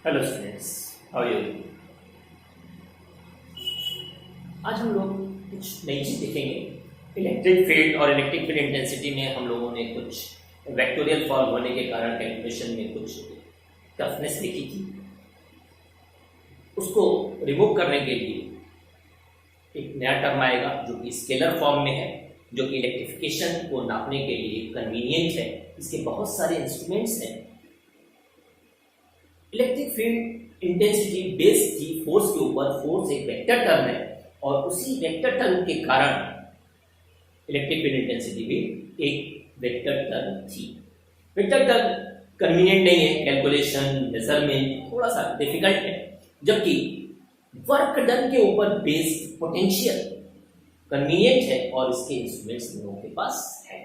Hello students, how are you. आज हम लोग कुछ नई चीज देखेंगे। इलेक्ट्रिक फील्ड और इलेक्ट्रिक फील्ड इंटेंसिटी में हम लोगों ने कुछ वेक्टोरियल फॉर्म होने के कारण कैलकुलेशन में कुछ टफनेस देखी थी। उसको रिमूव करने के लिए एक नया टर्म आएगा जो कि स्केलर फॉर्म में है, जो कि इलेक्ट्रिफिकेशन को नापने के लिए कन्वीनियंट है। इसके बहुत सारे इंस्ट्रूमेंट्स हैं। इलेक्ट्रिक फील्ड इंटेंसिटी बेस्ड थी फोर्स के ऊपर। फोर्स एक वेक्टर टर्म है और उसी वेक्टर टर्म के कारण इलेक्ट्रिक फील्ड इंटेंसिटी भी एक वेक्टर टर्म थी। वेक्टर टर्म कन्वीनियंट नहीं है, कैलकुलेशन मेजरमेंट थोड़ा सा डिफिकल्ट है, जबकि वर्क डन के ऊपर बेस्ड पोटेंशियल कन्वीनियंट है और इसके इंस्ट्रूमेंट्स हम लोगों के पास है।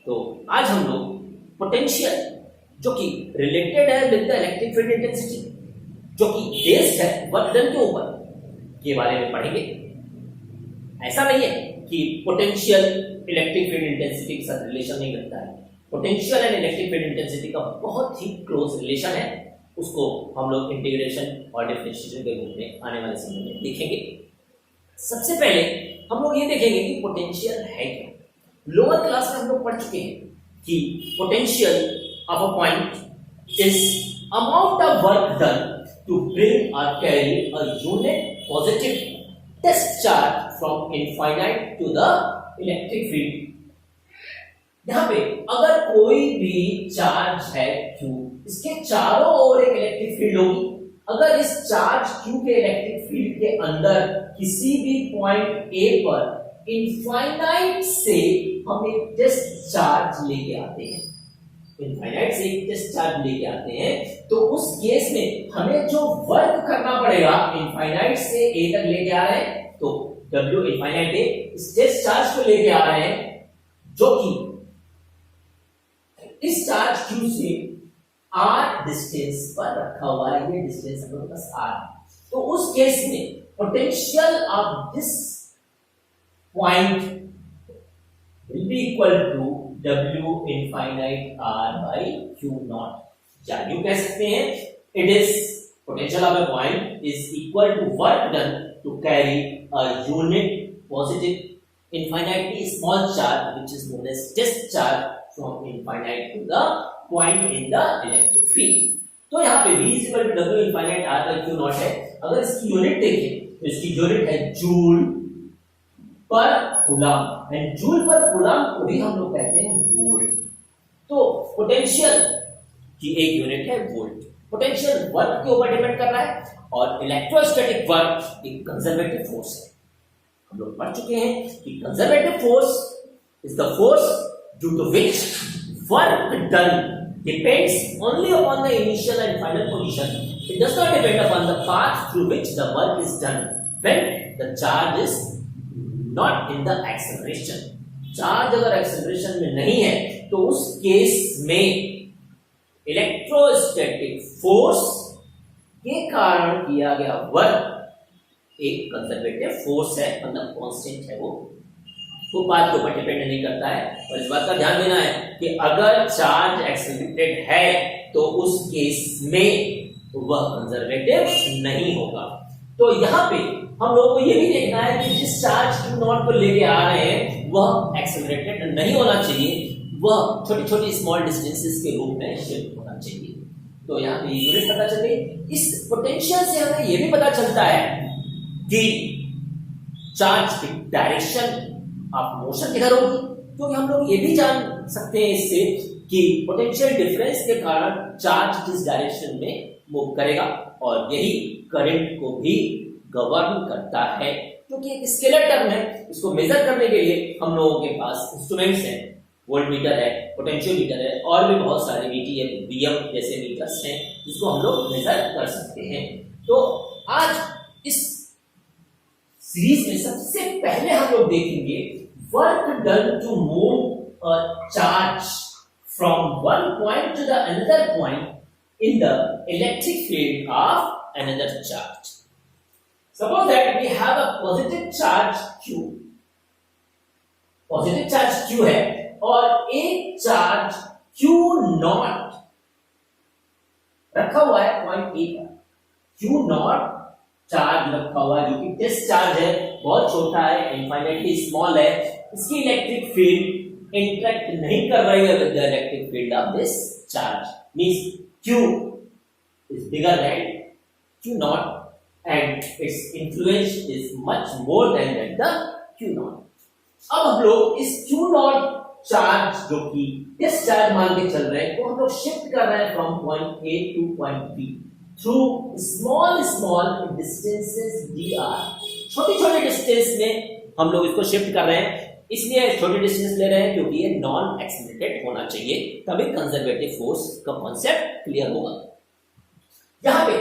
तो आज हम लोग पोटेंशियल जो कि रिलेटेड है with the electric field intensity, जो कि बेस्ड है वर्क डन के ऊपर, के बारे में पढ़ेंगे। ऐसा नहीं है कि पोटेंशियल इलेक्ट्रिक फील्ड इंटेंसिटी के साथ रिलेशन नहीं रखता है। Potential and electric field intensity का बहुत ही क्लोज रिलेशन है। उसको हम लोग इंटीग्रेशन और डिफरेंशिएशन के रूप में आने वाले समय में देखेंगे। सबसे पहले हम लोग ये देखेंगे कि पोटेंशियल है क्या। लोअर क्लास में हम लोग पढ़ चुके हैं कि potential of a point is amount of work done to bring or carry a unit positive test charge from infinite to the electric field। यहाँ पे अगर कोई भी चार्ज है Q, इसके चारों ओर एक इलेक्ट्रिक फील्ड होगी। अगर इस चार्ज Q के इलेक्ट्रिक फील्ड के अंदर किसी भी पॉइंट A पर इनफाइनाइट से हम एक टेस्ट चार्ज लेके आते हैं, इनफाइनाइट से एक टेस्ट चार्ज लेके आते हैं, तो उस केस में हमें जो वर्क करना पड़ेगा, इनफाइनाइट से ए तक लेके आ रहे हैं तो W इनफाइनाइट ए इस टेस्ट चार्ज को लेके आ रहे हैं, जो कि इस चार्ज Q से R डिस्टेंस पर रखा हुआ है। ये डिस्टेंस हम लोग का R है। तो उस केस में potential of this point will be equal to W infinite R by Q naught। क्या यूं कह सकते हैं, it is potential of a point is equal to work done to carry a unit positive infinitely small charge which is known as test charge from infinite to the point in the electric field। तो यहाँ पे V is equal to W infinite R by Q naught है। अगर इसकी unit देखें तो इसकी unit है जूल पर कूलम, एंड जूल पर कूलम को भी हम लोग कहते हैं वोल्ट। तो पोटेंशियल की एक यूनिट है वोल्ट। पोटेंशियल वर्क के ऊपर डिपेंड कर रहा है और इलेक्ट्रोस्टैटिक वर्क एक कंजर्वेटिव फोर्स है। हम लोग पढ़ चुके हैं कि conservative force is the force due to which work done depends only upon the initial and final position। It does not depend upon the path through which the work is done when the charge is not in the acceleration। Charge अगर acceleration में नहीं है तो उस case में electrostatic force के कारण किया गया वर्क एक कंजर्वेटिव फोर्स है, मतलब कांस्टेंट है। वो बात के ऊपर डिपेंड नहीं करता है। और इस बात का ध्यान देना है कि अगर चार्ज एक्सेलरेटेड है तो उस केस में वह कंजर्वेटिव नहीं होगा। तो यहाँ पे हम लोगों को यह भी देखना है कि जिस चार्ज Q नॉट को लेके आ रहे हैं वह एक्सेलरेटेड नहीं होना चाहिए, वह छोटी छोटी स्मॉल डिस्टेंसेस के रूप में शिफ्ट होना चाहिए। तो यहाँ पे यूनिट पता चल गई। इस पोटेंशियल से हमें यह भी पता चलता है कि चार्ज की डायरेक्शन ऑफ मोशन किधर होगी, क्योंकि हम लोग ये भी जान सकते हैं इससे कि पोटेंशियल डिफरेंस के कारण चार्ज किस डायरेक्शन में मूव करेगा, और यही करंट को भी गवर्न करता है, क्योंकि एक स्केलर टर्म है। इसको मेजर करने के लिए हम लोगों के पास इंस्ट्रूमेंट्स हैं, वोल्टमीटर है, पोटेंशियोमीटर है, और भी बहुत सारे VTM, VM जैसे मीटर्स हैं जिसको हम लोग मेजर कर सकते हैं। तो आज इस सीरीज में सबसे पहले हम लोग देखेंगे work done to move a charge from one point to the another point in the electric field of another charge. Suppose that we have a positive charge Q, positive charge Q है और एक charge Q not रखा हुआ है point A पर। Q not charge रखा हुआ है जो कि टेस्ट चार्ज है, बहुत छोटा है, इनफाइनाइटली स्मॉल है, इसकी इलेक्ट्रिक फील्ड इंटरेक्ट नहीं कर रही है with the electric field of this charge, means Q is bigger than Q naught and its influence is much more than the Q naught. अब हम लोग इस Q naught चार्ज जो कि इस चार्ज मान के चल रहे हैं तो हम लोग शिफ्ट कर रहे हैं from point A two point B through small distances dr, छोटी छोटी डिस्टेंस में हम लोग इसको शिफ्ट कर रहे हैं, इसलिए छोटी डिस्टेंस ले रहे हैं क्योंकि ये नॉन एक्सीलरेटेड होना चाहिए, तभी कंजर्वेटिव फोर्स का कॉन्सेप्ट क्लियर होगा। यहां पे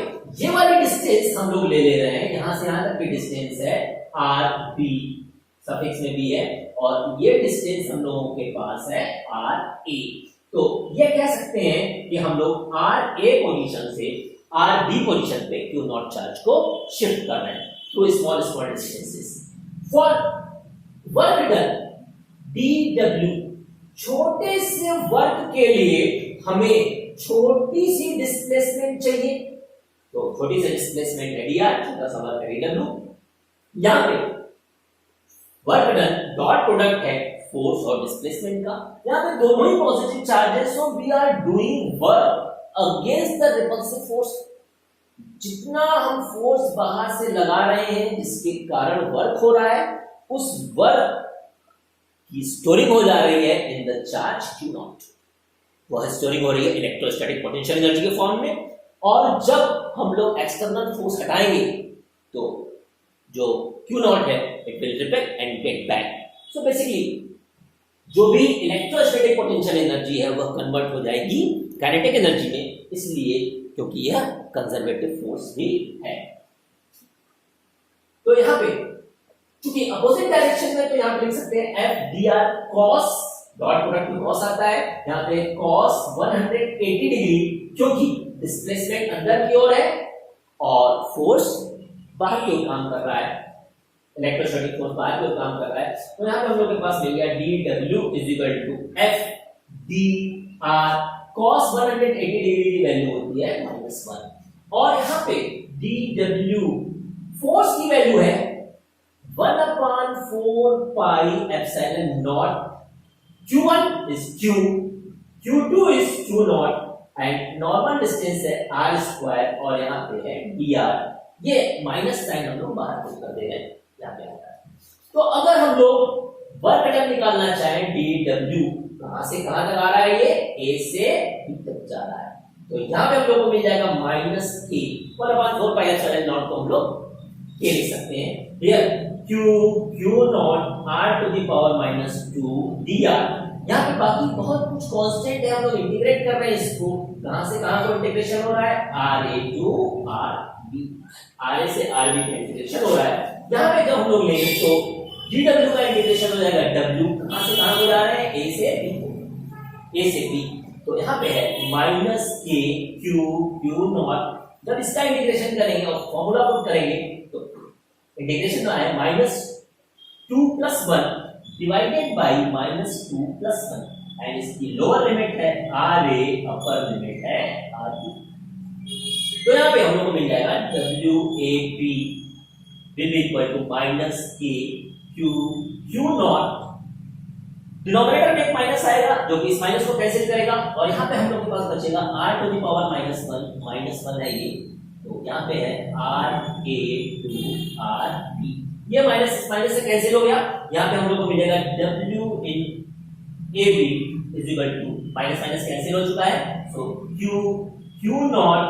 ये वाली डिस्टेंस हम लोग ले रहे हैं, यहां से यहां तक की डिस्टेंस है आर बी, सफिक्स में भी है, और ये डिस्टेंस हम लोगों के पास है आर ए। तो ये कह सकते हैं कि हम लोग आर ए पोजीशन से आर बी पोजीशन पे क्यू नॉट चार्ज को शिफ्ट कर रहे हैं through small distances. For work done dw, छोटे से वर्क के लिए हमें छोटी सी डिस्प्लेसमेंट चाहिए, तो छोटी सी डिस्प्लेसमेंट है dr, छोटा सा वर्क है dw। यहां पे वर्क डन डॉट प्रोडक्ट है फोर्स और डिस्प्लेसमेंट का, यहां पे दोनों ही पॉजिटिव चार्ज है, so we are doing work against the repulsive force. जितना हम फोर्स बाहर से लगा रहे हैं जिसके कारण वर्क हो रहा है, उस वर्क की स्टोरिंग हो जा रही है in the charge Q not, वह स्टोरिंग हो रही है इलेक्ट्रोस्टैटिक पोटेंशियल एनर्जी के फॉर्म में, और जब हम लोग एक्सटर्नल फोर्स हटाएंगे तो जो Q नॉट है it will repel and get back. So basically जो भी इलेक्ट्रोस्टैटिक पोटेंशियल एनर्जी है वह कन्वर्ट हो जाएगी काइनेटिक एनर्जी में, इसलिए क्योंकि यह कंजर्वेटिव फोर्स भी है। तो यहां पे क्योंकि अपोजिट डायरेक्शन में, तो यहां पे लिख सकते हैं F D are cos, dot product में कॉस आता है, यहां पे कॉस 180 डिग्री, क्योंकि डिस्प्लेसमेंट अंदर की ओर है और फोर्स बाहर की ओर काम कर रहा है, इलेक्ट्रोस्टैटिक फोर्स बाहर की ओर काम कर रहा है। तो यहां पे हम लोग के पास मिल गया dw is equal to F D R cos 180 degree की वैल्यू होती है -1, और यहां पे dw फोर्स की वैल्यू है 1/4 pi epsilon not, q1 is q, q2 is q not and normal distance है r स्क्वायर, और यहां पे है dr, ये माइनस साइन हम लोग बाहर पुट कर दे रहे हैं, यहां पे आता है। तो अगर हम लोग वर्क डन निकालना चाहें dw, कहां से कहां तक आ रहा है, ये a से b तक जा रहा है, तो यहां पे हम लोग को मिल जाएगा -k 1/4 पाई एप्सिलॉन नॉट को हम लोग k लिख सकते हैं, here q not r to the power -2 dr। यहां पे बाकी बहुत कुछ कांस्टेंट है, हम लोग इंटीग्रेट कर रहे हैं इसको, कहां से कहां को इंटीग्रेशन हो रहा है, ra टू rb, ra से rb का इंटीग्रेशन हो रहा है। यहां पे जब हम लोग लेंगे तो dw का इंटीग्रेशन हो जाएगा w, कहां से कहां को जा रहे हैं, a से b, तो यहां पे है -k q नॉट। जब इसका इंटीग्रेशन करेंगे और फॉर्मूला पुट करेंगे तो इंटीग्रेशन आए -2 + 1 डिवाइडेड बाय -2 + 1, एंड इसकी लोअर लिमिट है ra, अपर लिमिट है rb। तो यहां पे हम लोग को मिल जाएगा wab will be equal to -k q not, denominator में एक माइनस आएगा जो कि इस माइनस को कैंसिल करेगा, और यहाँ पे हम लोग के पास बचेगा r टू द पावर -1 है ये, तो यहाँ पे है ra टू rb, ये माइनस इस माइनस से कैंसिल हो गया, यहाँ पे हम लोग को मिलेगा w in ab is equal to minus minus cancel हो चुका है, सो q नॉट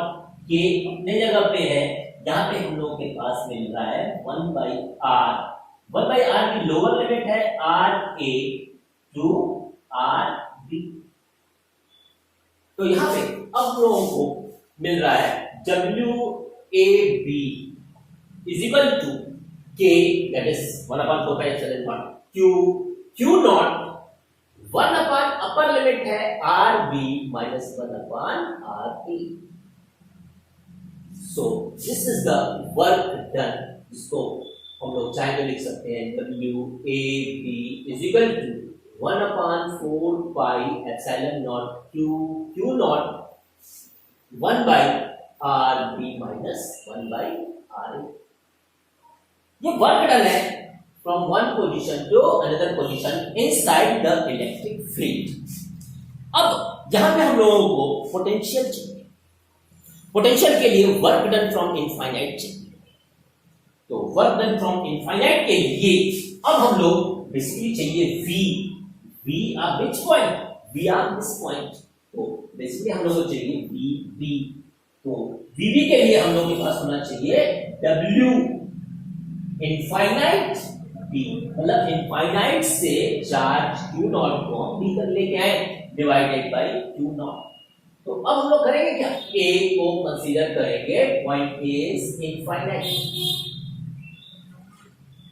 के अपने जगह पे है, यहाँ पे हम लोग के पास मिल रहा है 1/r की लोअर लिमिट है ra टू rb। तो यहां पे अब लोगों को मिल रहा है wab is equal to k, that is 1/4 pi epsilon not q not 1 upper limit है rb -1/rb। So this is the work done, इसको हम लोग चाहे तो लिख सकते हैं wab is equal to 1/4 pi epsilon not q not 1/r r b minus 1 by r a. ये वर्क डन है from one position to another position inside the electric field. अब यहां पे हम लोगों को पोटेंशियल चाहिए, पोटेंशियल के लिए वर्क डन फ्रॉम इनफाइनाइट चाहिए। तो वर्क डन फ्रॉम इनफाइनाइट के लिए अब हम लोग बेसिकली चाहिए v, v R which point, v R this point. तो बेसिकली हम लोग को चाहिए v b। तो vb के लिए हम लोग के पास होना चाहिए w इनफाइनाइट b, मतलब इनफाइनाइट से चार्ज q नॉट को हम b तक लेके आए डिवाइडेड बाय q नॉट। तो अब हम लोग करेंगे क्या, a को कंसीडर करेंगे पॉइंट a इज इनफाइनाइट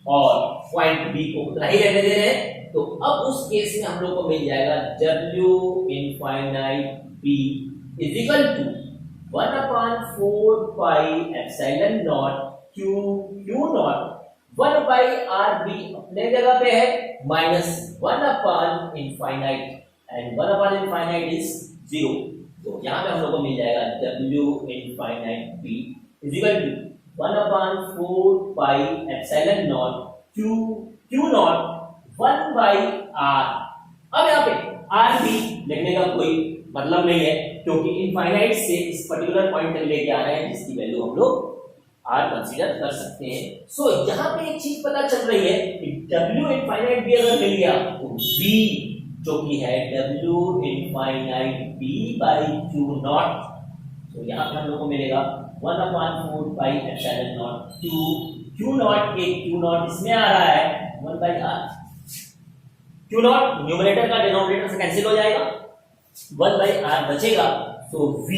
और पॉइंट बी को उतना ही रहने दे रहे हैं। तो अब उस केस में हम लोग को मिल जाएगा w infinite b is equal to 1/4 pi epsilon not q not 1 by R B अपने जगह पे है minus 1 infinite and 1 infinite is 0। तो यहाँ पे हम लोग को मिल जाएगा w infinite b is equal to 1/4 pi epsilon not q not 1 by R. अब यहाँ पे आर बी लिखने का कोई मतलब नहीं है क्योंकि इनफाइनाइट से इस पर्टिकुलर पॉइंट तक लेके आ रहे हैं जिसकी वैल्यू हम लोग आर कंसीडर कर सकते हैं। सो यहाँ पे एक चीज पता चल रही है कि w इनफाइनाइट भी अगर मिल गया तो v जो कि है w infinite b by q not. तो यहाँ पे हम लोग को मिलेगा 1/4 pi epsilon not q not, एक q नॉट इसमें आ रहा है 1 by R. q not numerator का डिनोमिनेटर से कैंसिल हो जाएगा, 1 बाई आर बचेगा। तो v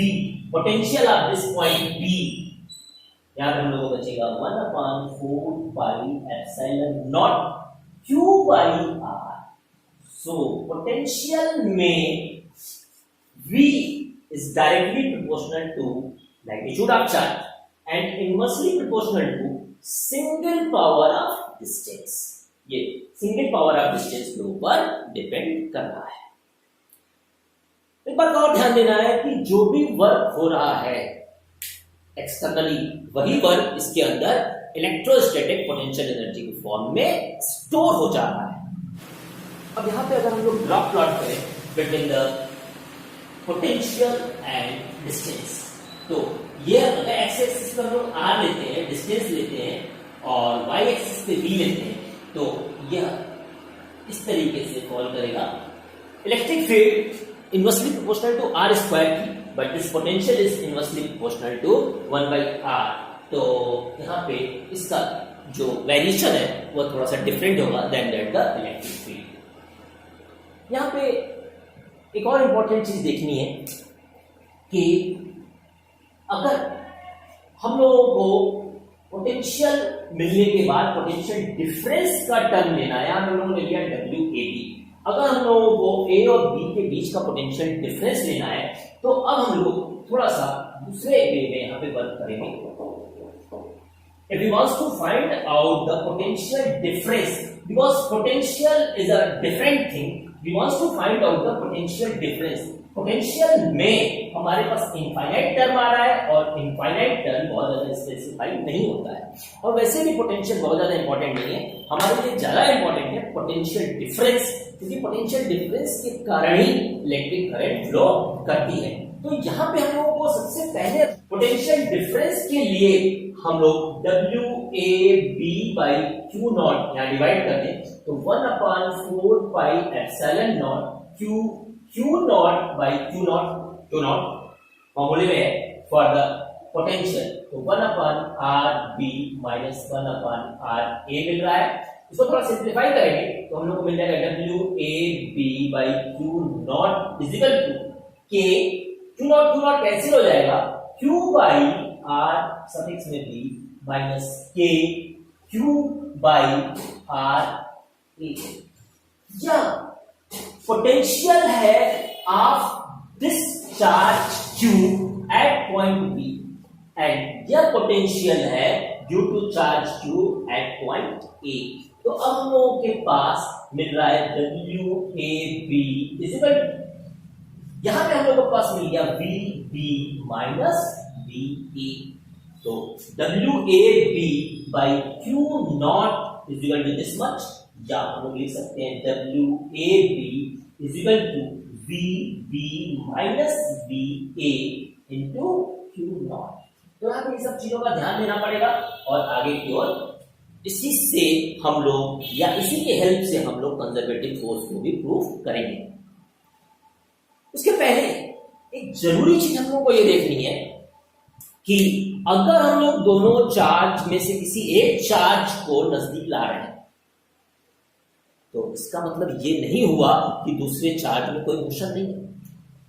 potential of this point p यहाँ पे हम लोगों को बचेगा 1/4 pi epsilon not q by R. So potential में v is directly proportional to magnitude of charge and inversely proportional to single power of distance। ये single power of distance के ऊपर डिपेंड कर रहा है। एक बात और ध्यान देना है कि जो भी वर्क हो रहा है एक्सटर्नली वही वर्क इसके अंदर इलेक्ट्रोस्टैटिक पोटेंशियल एनर्जी के फॉर्म में स्टोर हो जा रहा है। अब यहां पे अगर हम लोग ग्राफ प्लॉट करें between the potential and distance, तो ये अगर एक्स एक्सिस पर हम लोग आर लेते हैं, डिस्टेंस लेते हैं और वाई एक्सिस पे वी लेते हैं, तो यह इस तरीके से फॉलो करेगा। Electric field inversely proportional to r square की, but this potential is inversely proportional to 1 by r. तो यहाँ पे इसका जो वेरिएशन है वो थोड़ा सा डिफरेंट होगा than that the electric field. यहाँ पे एक और इंपॉर्टेंट चीज देखनी है कि अगर हम लोगों को पोटेंशियल मिलने के बाद पोटेंशियल डिफरेंस का टर्म लेना है, हम लोगों ने लिया WAB। अगर हम लोगों को A और B के बीच का पोटेंशियल डिफरेंस लेना है तो अब हम लोग थोड़ा सा दूसरे वे में यहाँ पे वर्क करेंगे। If we want to find out the potential difference, because potential is a different thing, we want to find out the potential difference। Potential में हमारे पास इनफाइनाइट टर्म आ रहा है और इनफाइनाइट टर्म बहुत ज्यादा स्पेसिफाइड नहीं होता है, और वैसे भी पोटेंशियल बहुत ज्यादा इंपॉर्टेंट नहीं है, हमारे लिए ज्यादा इंपॉर्टेंट है पोटेंशियल डिफरेंस, क्योंकि पोटेंशियल डिफरेंस के कारण ही इलेक्ट्रिक करंट फ्लो करती है। तो यहाँ पे हम लोगों को सबसे पहले पोटेंशियल डिफरेंस के लिए हम लोग WAB बाई Q नॉट यहाँ डिवाइड कर दें, तो 1/4 pi epsilon not Q not by Q not फॉर्मूले में है फॉर द पोटेंशियल, तो 1/RB माइनस 1/RA मिल रहा है। इसको थोड़ा सिंप्लीफाई करेंगे तो हम लोग को मिल जाएगा WAB by Q not is equal to K, Q not cancel हो जाएगा, Q बाई R सफिक्स में B minus K Q by R A। या पोटेंशियल है of this charge Q at point B and यह potential है due to charge Q at point A। तो अब हम लोगों के पास मिल रहा है WAB इज इक्वल टू, यहां पे हम लोगों के पास मिल गया VB माइनस बी ए। तो W A B by Q not is equal to this much, या हम लोग लिख सकते हैं W A B is equal to V B minus B A into Q not. तो यहाँ पे सब चीजों का ध्यान देना पड़ेगा और आगे की ओर इसी से हम लोग या इसी के हेल्प से हम लोग कंजर्वेटिव फोर्स को भी प्रूव करेंगे। उसके पहले एक जरूरी चीज हम लोग को ये देखनी है कि अगर हम लोग दोनों चार्ज में से किसी एक चार्ज को नजदीक ला रहे हैं तो इसका मतलब ये नहीं हुआ कि दूसरे चार्ज में कोई मोशन नहीं है।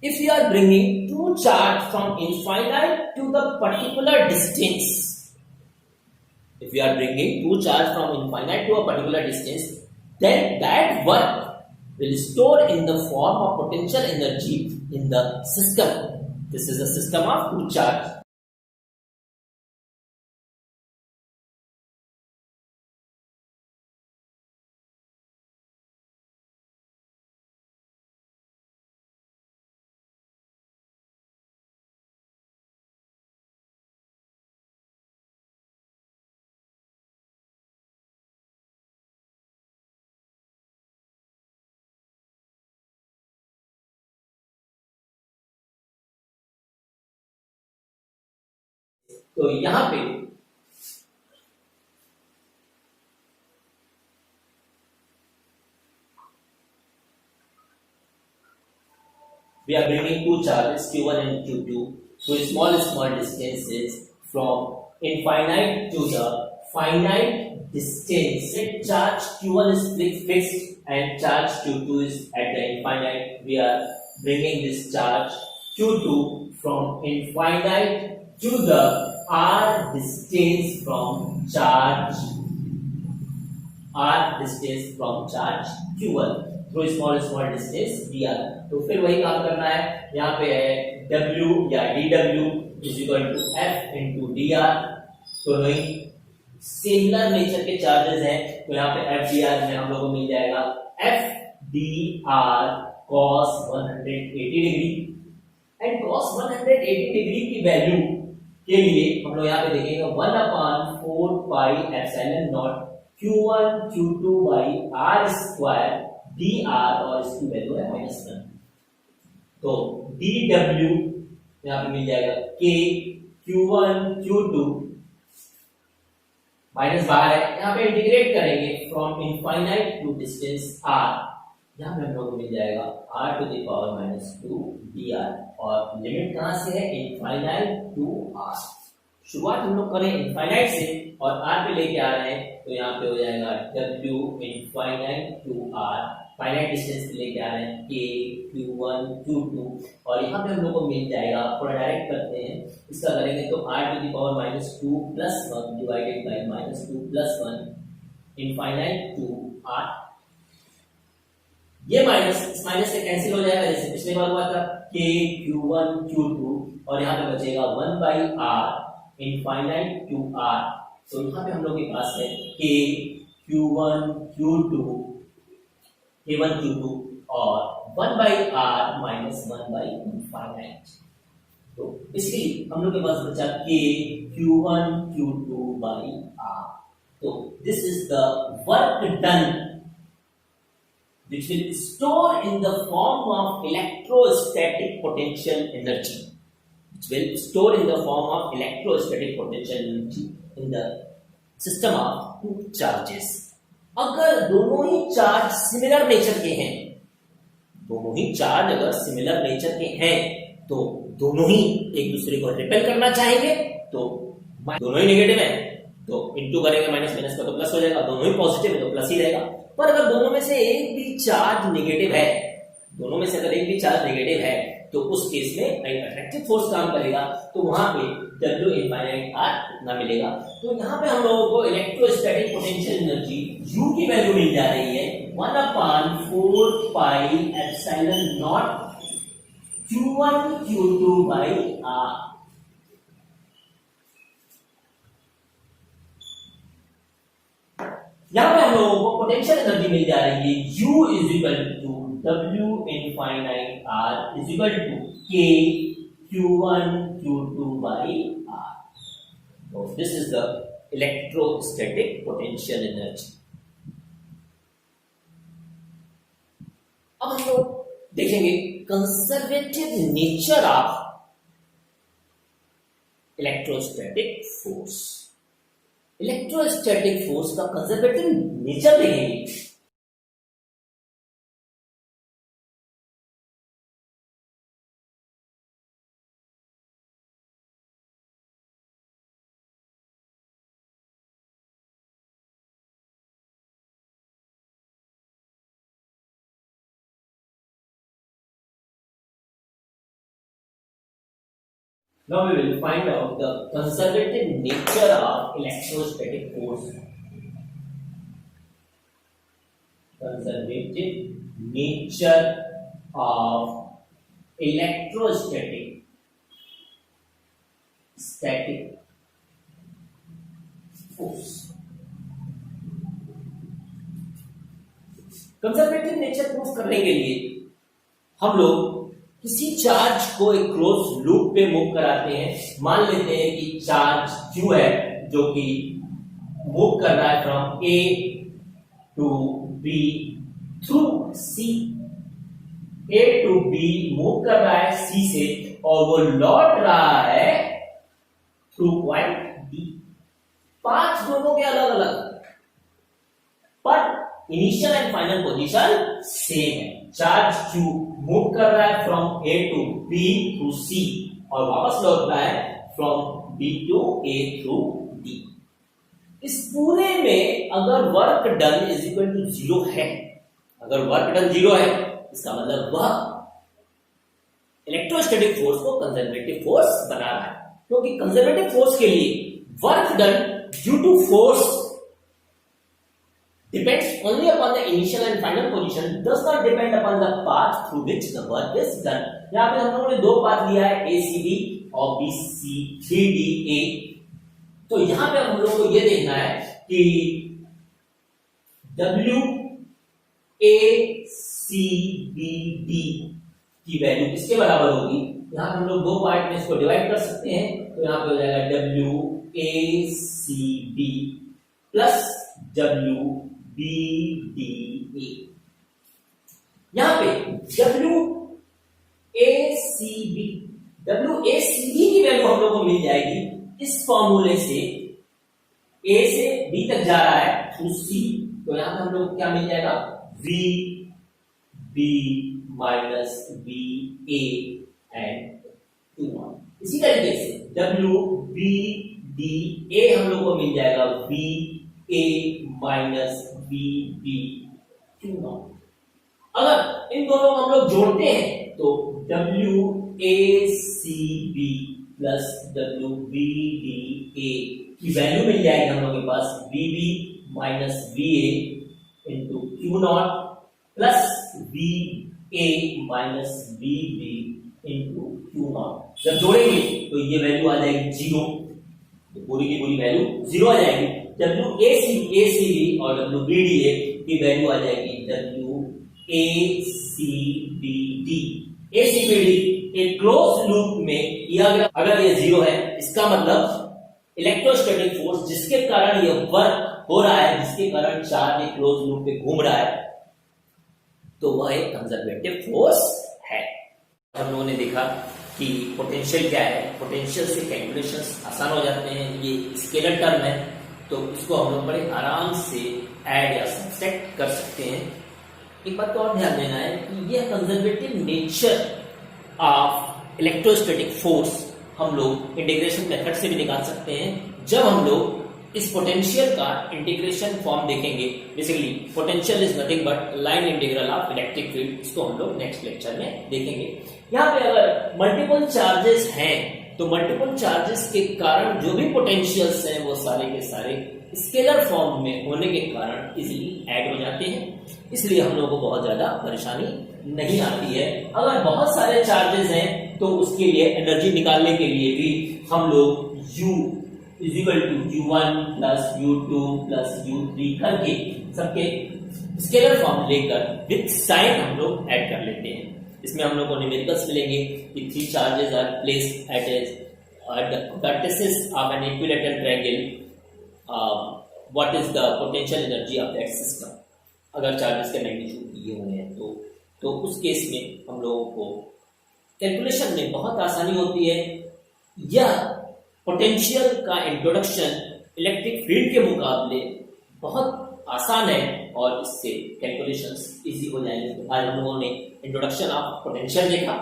If we are bringing two charge from infinite to the particular distance, if we are bringing two charge from infinite to a particular distance, then that work will store in the form of potential energy in the system. This is a system of two charge. तो यहां पे we are bringing two charges q1 and q2 to small distances from infinite to the finite distance. Charge q1 is fixed and charge q2 is at the infinite. We are bringing this charge q2 from infinite to the r distance from charge q1 through small distance dr। तो फिर वही काम करना है, यहाँ पे है w या dw is equal to f into dr। तो वही सिमिलर नेचर के चार्जेस हैं, तो यहाँ पे f dr में हम लोग को मिल जाएगा f dr cos 180 degree. And cos 180 degree की वैल्यू के लिए हम लोग यहाँ पे देखेंगे 1/4 pi epsilon not q1 q2 by r square dr और इसकी वैल्यू है -1। तो dw यहाँ पे मिल जाएगा k q1 q2 माइनस बाहर है, यहाँ पे इंटीग्रेट करेंगे from infinite to distance r, यहाँ पे हम लोग को मिल जाएगा r to the power -2 dr। और लिमिट कहां से है, इनफाइनाइट टू r। शुरुआत हम लोग करें इनफाइनाइट से और r पे लेके आ रहे हैं, तो यहाँ पे हो जाएगा w infinite to r, finite distance पे लेके आ रहे हैं k q1 q2 और यहाँ पे हम लोग को मिल जाएगा, थोड़ा डायरेक्ट करते हैं, इसका करेंगे तो r to the power -2 + 1 divided by -2 + 1 infinite to r। ये माइनस से कैंसिल हो जाएगा जैसे पिछले बार हुआ था, k q1 q2 और यहाँ पे बचेगा 1/r इनफाइनाइट टू r। तो यहाँ पे हम लोग के पास है k q1 q2 और 1/r माइनस 1/इनफाइनाइट। तो इसलिए हम लोग के पास बचा k q1 q2/r। तो this is the work done which will store in the form of electrostatic potential energy, in the system of two charges। अगर दोनों ही चार्ज सिमिलर नेचर के हैं, तो दोनों ही एक दूसरे को रिपेल करना चाहेंगे, तो दोनों ही नेगेटिव है तो इंटू करेंगे माइनस का तो प्लस हो जाएगा, दोनों ही पॉजिटिव है तो प्लस ही रहेगा। पर अगर दोनों में से एक भी चार्ज नेगेटिव है, तो उस केस में एक अट्रैक्टिव फोर्स काम करेगा, तो वहां पे W इनफाइनाइट R कितना मिलेगा। तो यहाँ पे हम लोगों को इलेक्ट्रोस्टैटिक पोटेंशियल एनर्जी U की वैल्यू मिल जा रही है 1/4 pi epsilon not q1 q2/r। यहाँ पे हम लोगों को पोटेंशियल एनर्जी मिल जा रही है U is equal to W infinite R is equal to K Q1 Q2 by R. So this is the electrostatic potential energy. अब हम लोग देखेंगे conservative nature of electrostatic force. Electrostatic force का conservative nature देखेंगे। Now we will find out the conservative nature of electrostatic force. Conservative nature of static force. Conservative nature proof करने के लिए हम लोग किसी चार्ज को एक क्लोज लूप पे मूव कराते हैं। मान लेते हैं कि चार्ज Q है जो कि मूव कर रहा है from A to B through C। A to B move कर रहा है C से और वो लौट रहा है थ्रू पॉइंट D। पांच दोनों के अलग अलग, पर initial and final position same है। चार्ज Q मूव कर रहा है from A to B to C और वापस लौट रहा है from B to A through D। इस पूरे में अगर work done is equal to 0 है, अगर वर्क डन 0 है इसका मतलब वह इलेक्ट्रोस्टैटिक फोर्स को कंजर्वेटिव फोर्स बना रहा है, क्योंकि कंजर्वेटिव फोर्स के लिए work done due to force depends only upon the initial and final position, does not depend upon the path through which the work is done। यहाँ पे हम लोगों ने दो पाथ लिया है ACB और BC3DA। तो यहाँ पे हम लोगों को ये देखना है कि WACBD की वैल्यू किसके बराबर होगी। यहाँ पे हम लोग दो पार्ट में इसको डिवाइड कर सकते हैं, तो यहाँ पे हो जाएगा WACB प्लस WBDA। यहां पे WACB की वैल्यू हम लोग को मिल जाएगी इस फॉर्मूले से। A से B तक जा रहा है थ्रू C, तो यहां पे हम लोग क्या मिल जाएगा VB माइनस VA एंड 2। इसी तरीके से WBDA हम लोग को मिल जाएगा VA माइनस BB 2। अगर इन दोनों को हम लोग जोड़ते हैं तो WACB प्लस WBDA की वैल्यू मिल जाएगी हम लोग के पास BB minus VA into Q0 plus VA minus BB into Q0। जब जोड़ेंगे तो ये वैल्यू आ जाएगी 0, तो पूरी की पूरी वैल्यू 0 आ जाएगी। WACB और WBDA की वैल्यू आ जाएगी WACBD। ACBD एक क्लोज लूप में किया गया, अगर ये 0 है इसका मतलब इलेक्ट्रोस्टैटिक फोर्स जिसके कारण ये वर्क हो रहा है, जिसके कारण चार्ज एक क्लोज लूप में घूम रहा है, तो वह एक कंजर्वेटिव फोर्स है। हम लोगों ने देखा कि पोटेंशियल क्या है, पोटेंशियल से कैलकुलेशंस आसान हो जाते हैं। ये स्केलर टर्म है तो इसको हम लोग बड़े आराम से ऐड या सब्ट्रैक्ट कर सकते हैं। एक बात तो और ध्यान देना है कि यह conservative nature of electrostatic force हम लोग इंटीग्रेशन मेथड से भी निकाल सकते हैं। जब हम लोग इस पोटेंशियल का इंटीग्रेशन फॉर्म देखेंगे, basically potential is nothing but line integral of electric field, इसको हम लोग नेक्स्ट लेक्चर में देखेंगे। यहाँ पे अगर मल्टीपल चार्जेस हैं तो मल्टीपल चार्जेस के कारण जो भी पोटेंशियल्स हैं वो सारे के सारे स्केलर फॉर्म में होने के कारण इजीली ऐड हो जाते हैं, इसलिए हम लोगों को बहुत ज्यादा परेशानी नहीं आती है। अगर बहुत सारे चार्जेस हैं तो उसके लिए एनर्जी निकालने के लिए भी हम लोग U is equal to U1 plus U2 plus U3 करके सबके स्केलर फॉर्म लेकर विद साइन हम लोग ऐड कर लेते हैं। इसमें हम लोग को न्यूमेरिकल्स मिलेंगे कि 3 charges are placed at the vertices of an equilateral triangle. What is the potential energy of that system? अगर चार्जेस के मैग्नीट्यूड दिए हुए हैं तो उस केस में हम लोगों को कैलकुलेशन में बहुत आसानी होती है। यह पोटेंशियल का इंट्रोडक्शन इलेक्ट्रिक फील्ड के मुकाबले बहुत आसान है और इससे कैलकुलेशंस इजी हो जाएंगे। तो आज हम लोगों ने इंट्रोडक्शन ऑफ पोटेंशियल देखा,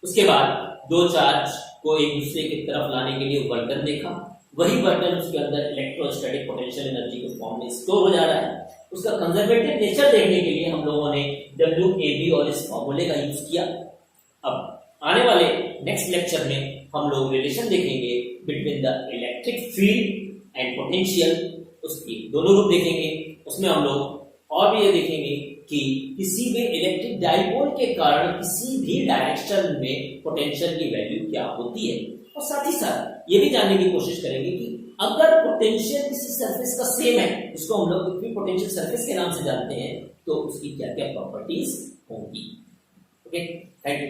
उसके बाद दो चार्ज को एक दूसरे की तरफ लाने के लिए बर्तन देखा, वही बर्तन उसके अंदर इलेक्ट्रोस्टैटिक पोटेंशियल एनर्जी के फॉर्म में स्टोर हो जा रहा है। उसका कंजर्वेटिव नेचर देखने के लिए हम लोगों ने WAB और इस फॉर्मूले का यूज किया। अब आने वाले नेक्स्ट लेक्चर में हम लोग रिलेशन देखेंगे between the electric field and potential, उसकी दोनों रूप देखेंगे। उसमें हम लोग और भी ये देखेंगे कि किसी भी इलेक्ट्रिक डाइपोल के कारण किसी भी डायरेक्शन में पोटेंशियल की वैल्यू क्या होती है, और साथ ही साथ ये भी जानने की कोशिश करेंगे कि अगर पोटेंशियल किसी सरफेस का सेम है, जिसको हम लोग इक्विपोटेंशियल सरफेस के नाम से जानते हैं, तो उसकी क्या क्या प्रॉपर्टीज होंगी। Okay, thank you.